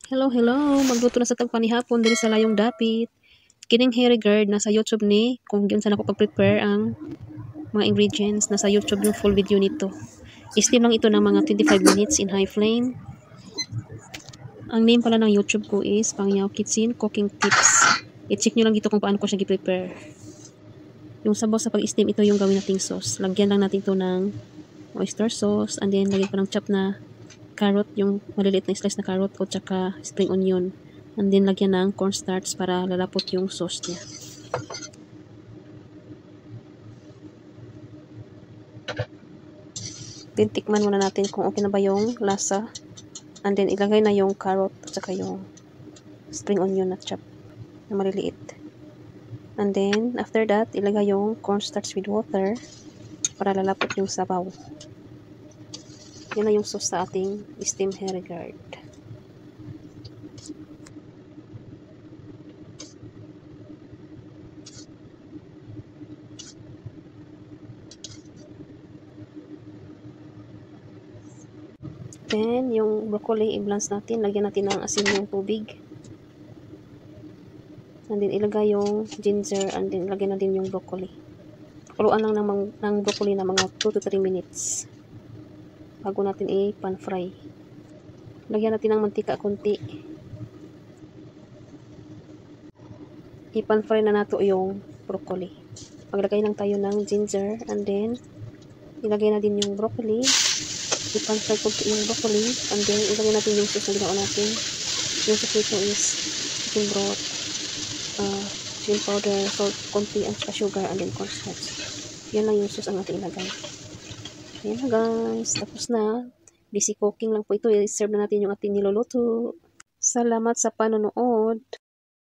Hello, hello. Magluto na sa tagpanihapon diri sa layong dapit. Kining hair guard nasa YouTube ni kung giun sana ko pag-prepare ang mga ingredients. Nasa YouTube yung full video nito. I-steam lang ito ng mga 25 minutes in high flame. Ang name pala ng YouTube ko is Pangyaw Kitchen Cooking Tips. I-check nyo lang dito kung paano ko siya i-prepare. Yung sabaw sa pag-steam, ito yung gawin nating sauce. Lagyan lang natin ito ng oyster sauce and then lagyan ko ng chop na carrot, yung maliliit na slice na carrot o tsaka spring onion. And then lagyan ng cornstarch para lalapot yung sauce niya. Then tikman muna natin kung okay na ba yung lasa. And then ilagay na yung carrot at saka yung spring onion na chop na maliliit. And then after that, ilagay yung cornstarch with water para lalapot yung sabaw. Yan na yung sauce sa ating steam hair guard. Then, yung broccoli, i-blanch natin. Lagyan natin ng asin yung tubig. And then, ilagay yung ginger. And then, ilagay na din yung broccoli. Kuluan lang ng broccoli na mga 2 to 3 minutes. Bago natin i-pan-fry. Lagyan natin ng mantika konti. I-pan-fry na nato yung broccoli. Maglagay lang tayo ng ginger. And then, ilagay na din yung broccoli. I-pan-fry konti yung broccoli. And then, ilagay natin yung sauce na ginawa natin. Yung sauce nito is chicken broth, chicken powder, salt, konti, and sugar, and then cornstarch. Yan lang yung sauce ang natin ilagay. Ayan na guys. Tapos na. Busy cooking lang po ito. I-serve na natin yung ating niluluto. Salamat sa panonood.